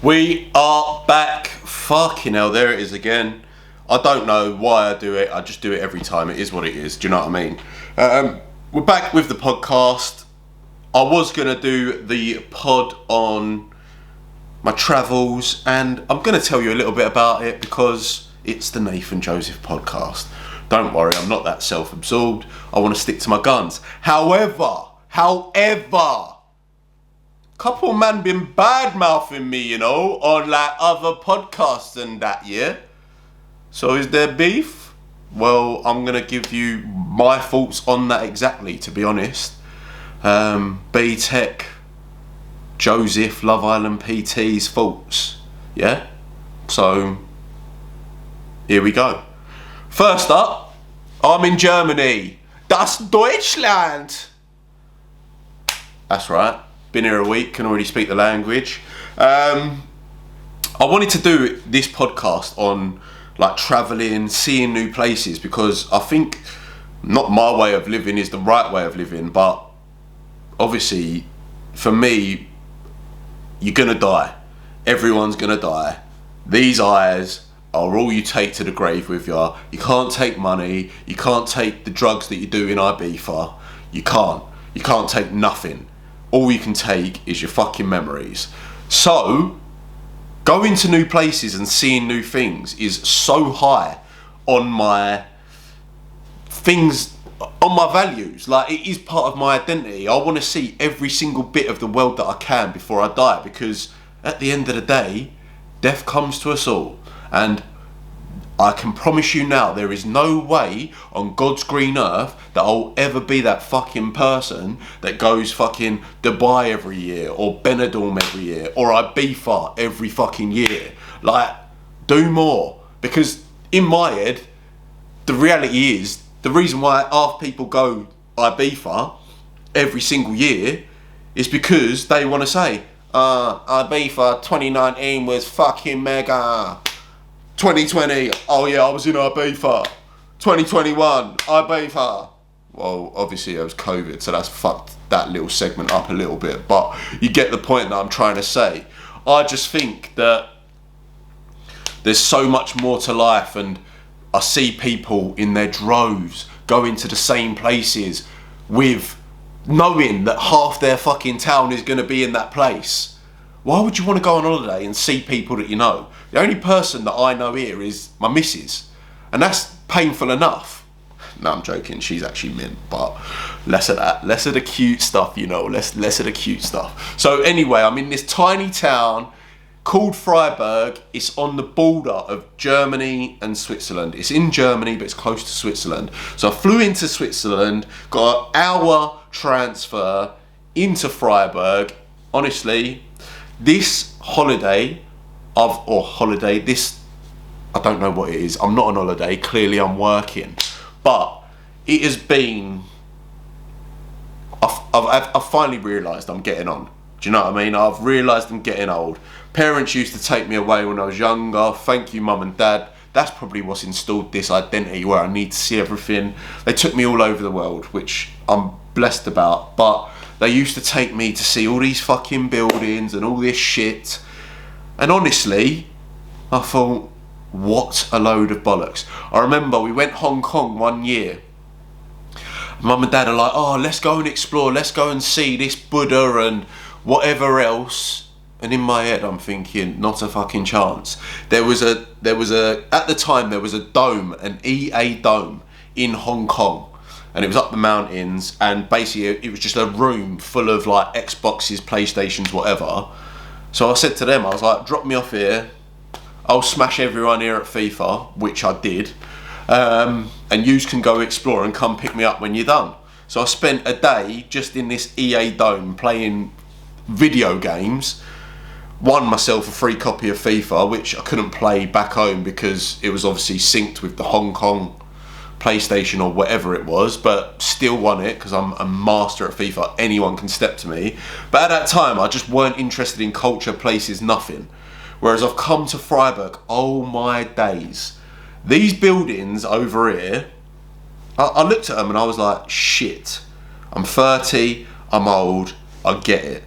We are back. Fucking hell, there it is again. I don't know why I do it. I just do it every time. It is what it is. Do you know what I mean? We're back with the podcast. I was going to do the pod on my travels, and I'm going to tell you a little bit about it because it's the Nathan Joseph podcast. Don't worry, I'm not that self-absorbed. I want to stick to my guns. However, couple man been bad-mouthing me, you know, on like other podcasts and that, yeah? So is there beef? Well, I'm going to give you my thoughts on that exactly, to be honest. B-Tech, Joseph, Love Island PT's thoughts, yeah? So, here we go. First up, I'm in Germany. Das Deutschland! That's right. Been here a week, can already speak the language. I wanted to do this podcast on like travelling, seeing new places, because I think not my way of living is the right way of living, but obviously for me, you're gonna die. Everyone's gonna die. These eyes are all you take to the grave with you. You can't take money, you can't take the drugs that you do in Ibiza. You can't take nothing. All you can take is your fucking memories. So, going to new places and seeing new things is so high on my things, on my values. Like, it is part of my identity. I want to see every single bit of the world that I can before I die, because at the end of the day, death comes to us all. And I can promise you now, there is no way on God's green earth that I'll ever be that fucking person that goes fucking Dubai every year, or Benidorm every year, or Ibiza every fucking year. Like, do more. Because in my head, the reality is, the reason why half people go Ibiza every single year is because they want to say, Ibiza 2019 was fucking mega. 2020, oh yeah, I was in Ibiza. 2021, Ibiza. Well, obviously it was COVID, so that's fucked that little segment up a little bit, but you get the point that I'm trying to say. I just think that there's so much more to life, and I see people in their droves going to the same places with knowing that half their fucking town is going to be in that place. Why would you want to go on holiday and see people that you know? The only person that I know here is my missus, and that's painful enough. No, I'm joking, she's actually mint, but less of that, less of the cute stuff, you know, less of the cute stuff. So anyway, I'm in this tiny town called Freiburg. It's on the border of Germany and Switzerland. It's in Germany, but it's close to Switzerland. So I flew into Switzerland, got an hour transfer into Freiburg. Honestly, this holiday, I don't know what it is. I'm not on holiday, clearly I'm working. But it has been, I've finally realised I'm getting on. Do you know what I mean? I've realised I'm getting old. Parents used to take me away when I was younger. Thank you, mum and dad. That's probably what's installed this identity where I need to see everything. They took me all over the world, which I'm blessed about. But they used to take me to see all these fucking buildings and all this shit. And honestly, I thought, what a load of bollocks. I remember we went Hong Kong one year. Mum and dad are like, oh, let's go and explore. Let's go and see this Buddha and whatever else. And in my head, I'm thinking, not a fucking chance. At the time, there was a dome, an EA dome in Hong Kong. And it was up the mountains, and basically it was just a room full of like Xboxes, PlayStations, whatever. So I said to them, I was like, drop me off here, I'll smash everyone here at FIFA, which I did, and yous can go explore and come pick me up when you're done. So I spent a day just in this EA dome playing video games, won myself a free copy of FIFA, which I couldn't play back home because it was obviously synced with the Hong Kong PlayStation or whatever it was, but still won it because I'm a master at FIFA. Anyone can step to me. But at that time, I just weren't interested in culture, places, nothing. Whereas I've come to Freiburg, oh my days. These buildings over here, I looked at them and I was like, shit, I'm 30, I'm old, I get it.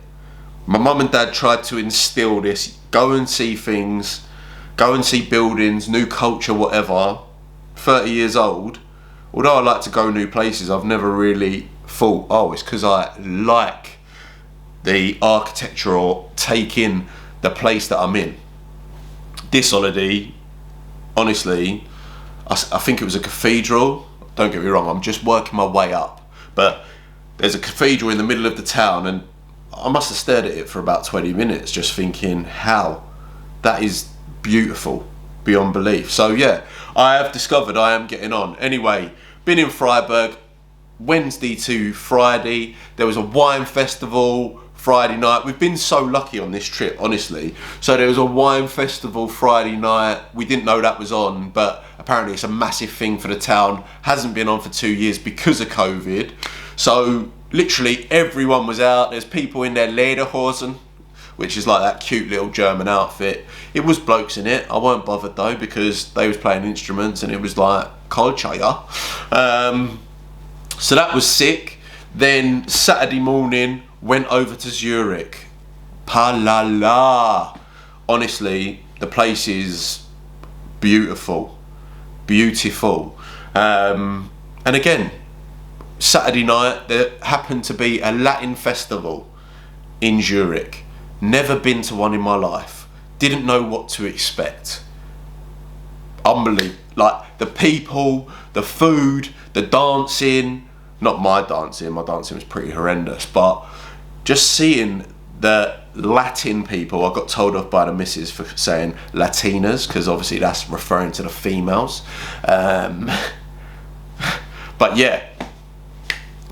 My mum and dad tried to instill this, go and see things, go and see buildings, new culture, whatever. 30 years old, although I like to go new places, I've never really thought, oh, it's because I like the architecture or take in the place that I'm in. This holiday, honestly, I think it was a cathedral. Don't get me wrong, I'm just working my way up. But there's a cathedral in the middle of the town, and I must have stared at it for about 20 minutes just thinking, how? That is beautiful beyond belief. So yeah, I have discovered I am getting on. Anyway, been in Freiburg Wednesday to Friday. There was a wine festival Friday night. We've been so lucky on this trip, honestly. So there was a wine festival Friday night. We didn't know that was on, but apparently it's a massive thing for the town. Hasn't been on for 2 years because of COVID. So literally everyone was out. There's people in their lederhosen, which is like that cute little German outfit. It was blokes in it. I weren't bothered though, because they was playing instruments and it was like culture, yeah. So that was sick. Then Saturday morning, went over to Zurich. Pa la la. Honestly, the place is beautiful. Beautiful. And again, Saturday night, there happened to be a Latin festival in Zurich. Never been to one in my life. Didn't know what to expect. Unbelievable. Like the people, the food, the dancing. Not my dancing was pretty horrendous, but just seeing the Latin people, I got told off by the missus for saying Latinas, because obviously that's referring to the females. But yeah,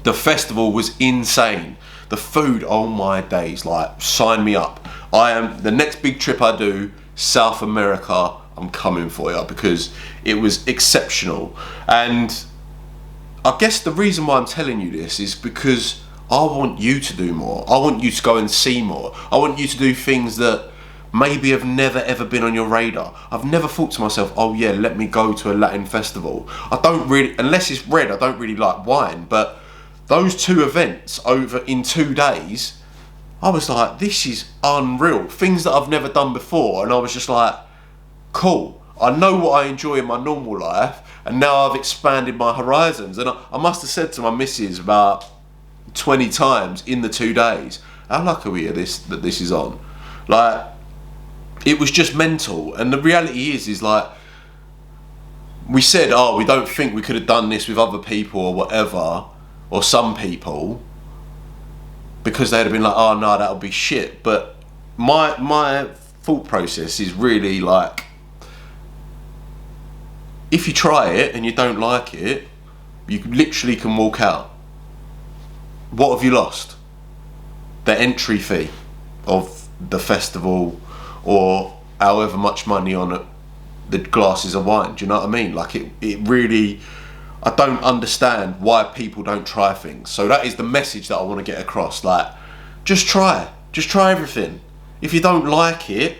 the festival was insane. The food, oh my days, like sign me up. The next big trip I do, South America, I'm coming for you, because it was exceptional. And I guess the reason why I'm telling you this is because I want you to do more. I want you to go and see more. I want you to do things that maybe have never ever been on your radar. I've never thought to myself, oh yeah, let me go to a Latin festival. I don't really, unless it's red, I don't really like wine, but those two events over in 2 days, I was like, this is unreal. Things that I've never done before, and I was just like, cool. I know what I enjoy in my normal life, and now I've expanded my horizons. And I must have said to my missus about 20 times in the 2 days, how lucky are we that this is on? Like, it was just mental. And the reality is like, we said, oh, we don't think we could have done this with other people or whatever, or some people, because they'd have been like, oh no, that'll be shit. But my thought process is really like, if you try it and you don't like it, you literally can walk out. What have you lost? The entry fee of the festival, or however much money on the glasses of wine. Do you know what I mean? Like it really, I don't understand why people don't try things. So that is the message that I want to get across. Like, just try everything. If you don't like it,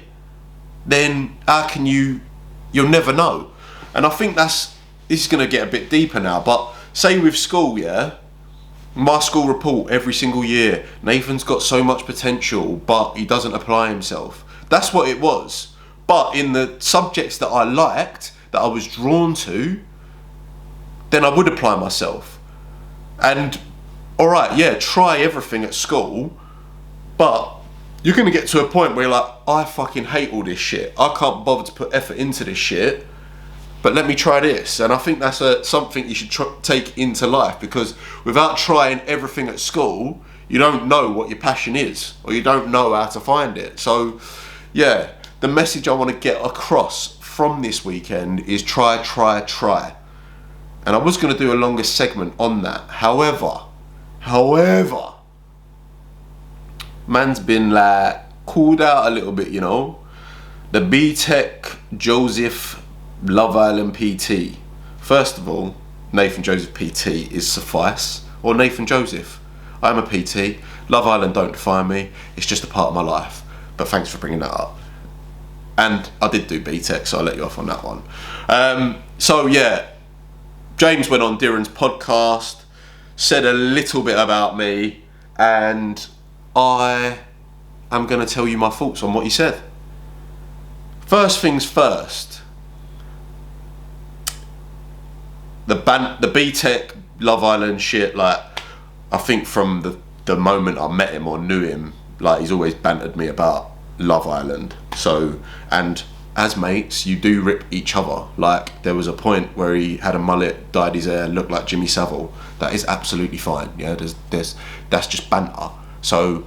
then how can you'll never know. And I think this is going to get a bit deeper now, but say with school, yeah, my school report every single year, Nathan's got so much potential, but he doesn't apply himself. That's what it was. But in the subjects that I liked, that I was drawn to, then I would apply myself. And all right, yeah, try everything at school, but you're going to get to a point where you're like, I fucking hate all this shit. I can't bother to put effort into this shit, but let me try this. And I think that's something you should take into life, because without trying everything at school, you don't know what your passion is, or you don't know how to find it. So yeah, the message I want to get across from this weekend is try. And I was going to do a longer segment on that. However, man's been like called out a little bit, you know. The BTEC Joseph Love Island PT. First of all, Nathan Joseph PT is suffice, or Nathan Joseph. I'm a PT. Love Island don't define me. It's just a part of my life. But thanks for bringing that up. And I did do BTEC, so I'll let you off on that one. So yeah, James went on Diran's podcast, said a little bit about me, and I am going to tell you my thoughts on what he said. First things first, the BTEC Love Island shit, like, I think from the moment I met him or knew him, like, he's always bantered me about Love Island. So, and as mates, you do rip each other. Like, there was a point where he had a mullet, dyed his hair, looked like Jimmy Savile. That is absolutely fine. Yeah, that's just banter. So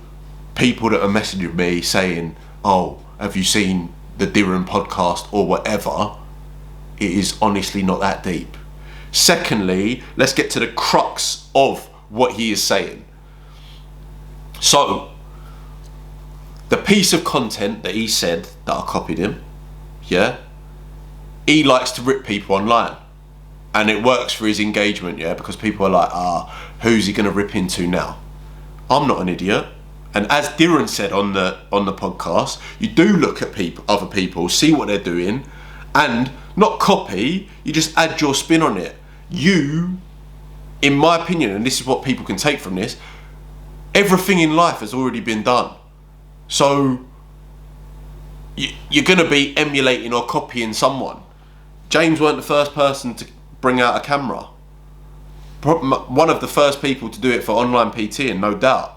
people that are messaging me saying, oh, have you seen the Dirham podcast or whatever, it is honestly not that deep. Secondly, let's get to the crux of what he is saying. So, the piece of content that he said that I copied him, yeah, he likes to rip people online. And it works for his engagement, yeah, because people are like, who's he gonna rip into now? I'm not an idiot. And as Diran said on the podcast, you do look at other people, see what they're doing, and not copy, you just add your spin on it. You, in my opinion, and this is what people can take from this, everything in life has already been done. So you're going to be emulating or copying someone. James weren't the first person to bring out a camera. One of the first people to do it for online PTing, no doubt.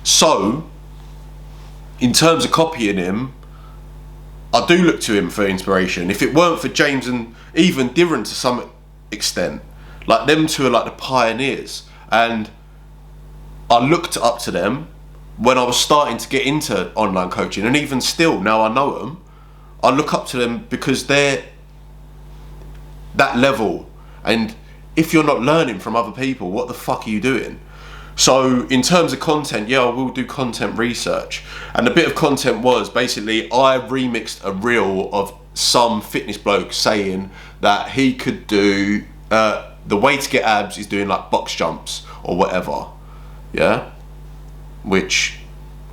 So, in terms of copying him, I do look to him for inspiration. If it weren't for James and even Diran to some extent, like, them two are like the pioneers, and I looked up to them when I was starting to get into online coaching, and even still, now I know them, I look up to them because they're that level. And if you're not learning from other people, what the fuck are you doing? So in terms of content, yeah, I will do content research. And the bit of content was basically I remixed a reel of some fitness bloke saying that he could do, the way to get abs is doing like box jumps or whatever. Yeah? Which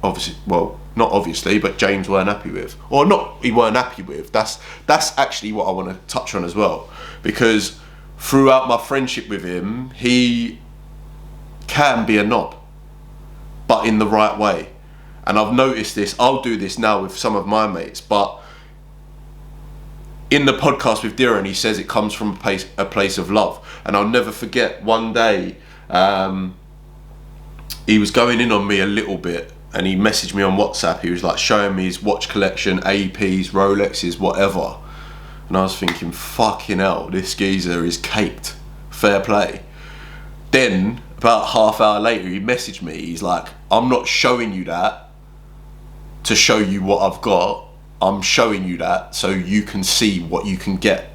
obviously, well, not obviously, but James weren't happy with. Or not, he weren't happy with. That's actually what I want to touch on as well. Because throughout my friendship with him, he can be a knob, but in the right way. And I've noticed this, I'll do this now with some of my mates, but in the podcast with Diran, he says it comes from a place of love. And I'll never forget one day, he was going in on me a little bit, and he messaged me on WhatsApp. He was like showing me his watch collection, APs, Rolexes, whatever. And I was thinking, fucking hell, this geezer is caked. Fair play. Then, about half hour later, he messaged me. He's like, I'm not showing you that to show you what I've got. I'm showing you that so you can see what you can get.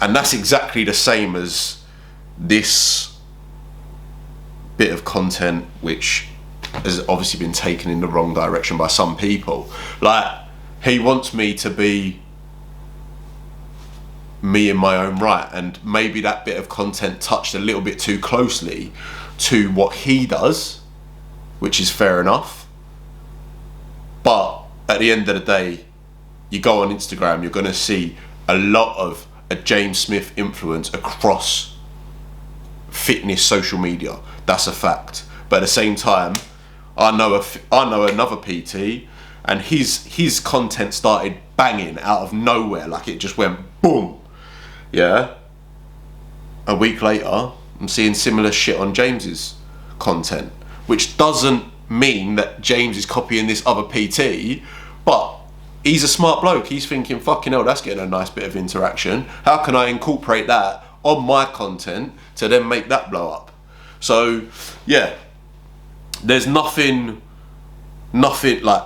And that's exactly the same as this bit of content, which has obviously been taken in the wrong direction by some people. Like, he wants me to be me in my own right, and maybe that bit of content touched a little bit too closely to what he does, which is fair enough. But at the end of the day, you go on Instagram, you're going to see a lot of a James Smith influence across fitness social media. That's a fact. But at the same time, I know another PT, and his content started banging out of nowhere, like it just went boom. Yeah. A week later, I'm seeing similar shit on James's content, which doesn't mean that James is copying this other PT, but he's a smart bloke. He's thinking, fucking hell, that's getting a nice bit of interaction. How can I incorporate that on my content to then make that blow up? So, yeah, there's nothing like,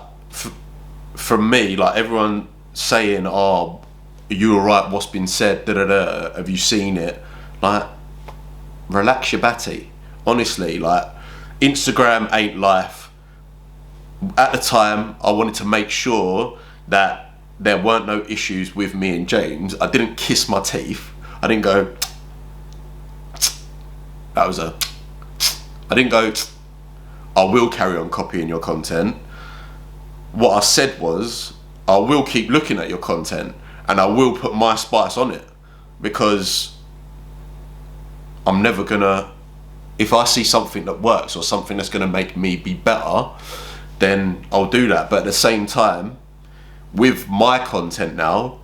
from me, like everyone saying, oh, you were right, what's been said, da-da-da, have you seen it? Like, relax your batty. Honestly, like, Instagram ain't life. At the time, I wanted to make sure that there weren't no issues with me and James. I didn't kiss my teeth. I didn't go, I didn't go, I will carry on copying your content. What I said was, I will keep looking at your content and I will put my spice on it, because I'm never gonna if I see something that works or something that's going to make me be better, then I'll do that. But at the same time, with my content now,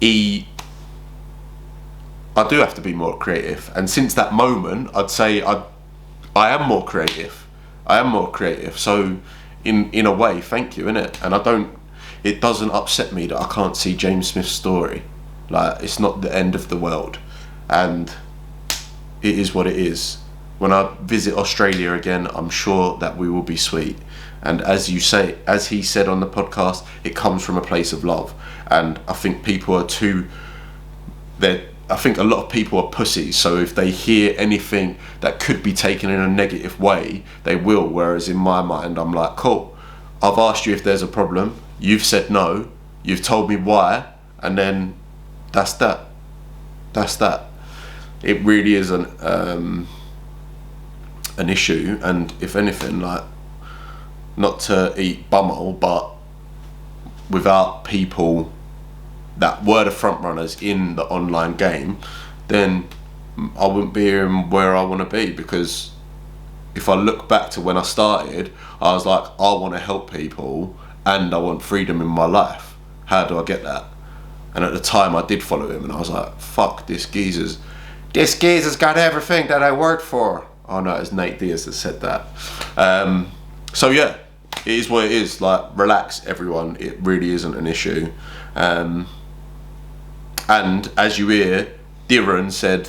I do have to be more creative. And since that moment, I'd say I am more creative. So in a way, thank you, innit? And it doesn't upset me that I can't see James Smith's story. Like, it's not the end of the world. And it is what it is. When I visit Australia again, I'm sure that we will be sweet. And as he said on the podcast, it comes from a place of love. And I think people are I think a lot of people are pussies. So if they hear anything that could be taken in a negative way, they will. Whereas in my mind, I'm like, cool, I've asked you if there's a problem. You've said no. You've told me why. And then that's that. It really is an issue, and if anything, like, not to eat bumhole, but without people that were the front runners in the online game, then I wouldn't be where I want to be. Because if I look back to when I started, I was like, I want to help people and I want freedom in my life. How do I get that? And at the time I did follow him, and I was like, fuck, this geezer's got everything that I worked for. Oh no, it's Nate Diaz that said that. So yeah, it is what it is. Like, relax, everyone. It really isn't an issue. And as you hear, Darren said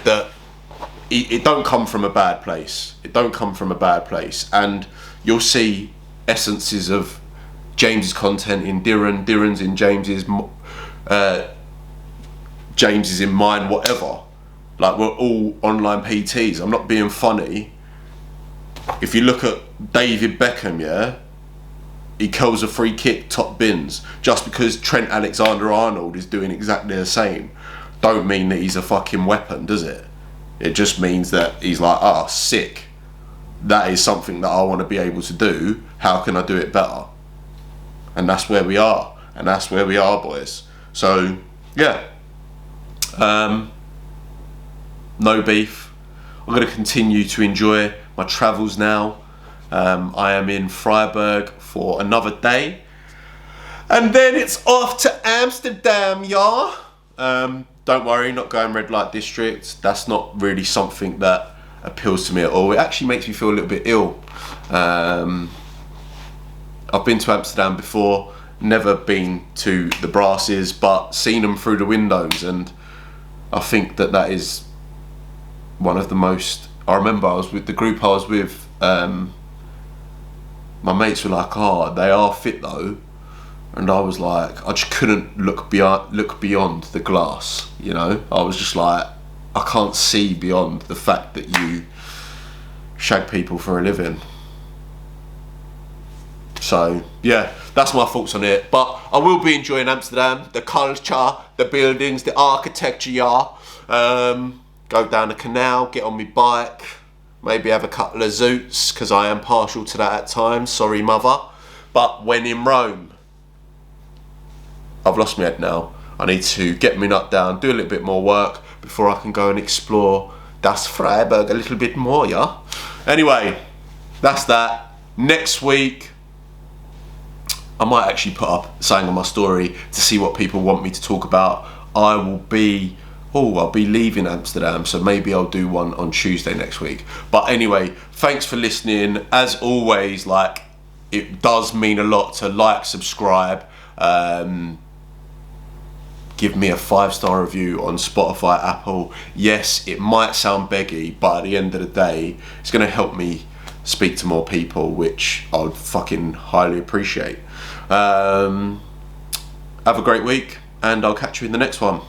that it don't come from a bad place. It don't come from a bad place. And you'll see essences of James's content in Darren's in James's, James is in mine, whatever. Like, we're all online PTs. I'm not being funny. If you look at David Beckham, yeah, he kills a free kick, top bins. Just because Trent Alexander-Arnold is doing exactly the same, don't mean that he's a fucking weapon, does it? It just means that he's like, oh, sick. That is something that I want to be able to do. How can I do it better? And that's where we are. And that's where we are, boys. So, yeah. No beef. I'm going to continue to enjoy my travels now. I am in Freiburg for another day. And then it's off to Amsterdam, y'all. Don't worry, not going red light district. That's not really something that appeals to me at all. It actually makes me feel a little bit ill. I've been to Amsterdam before, never been to the brasses, but seen them through the windows, and I think that is one of the most... I remember I was with the group I was with, my mates were like, oh, they are fit though, and I was like, I just couldn't look beyond the glass, you know. I was just like, I can't see beyond the fact that you shag people for a living. So yeah, that's my thoughts on it. But I will be enjoying Amsterdam, the culture, the buildings, the architecture. Go down the canal, get on my bike, maybe have a couple of zoots, because I am partial to that at times. Sorry, mother. But when in Rome, I've lost my head now. I need to get my nut down, do a little bit more work before I can go and explore Das Freiburg a little bit more, yeah? Anyway, that's that. Next week, I might actually put up something on my story to see what people want me to talk about. I'll be leaving Amsterdam, so maybe I'll do one on Tuesday next week. But anyway, thanks for listening. As always, like, it does mean a lot to like, subscribe, give me a 5-star review on Spotify, Apple. Yes, it might sound beggy, but at the end of the day, it's going to help me speak to more people, which I would fucking highly appreciate. Have a great week, and I'll catch you in the next one.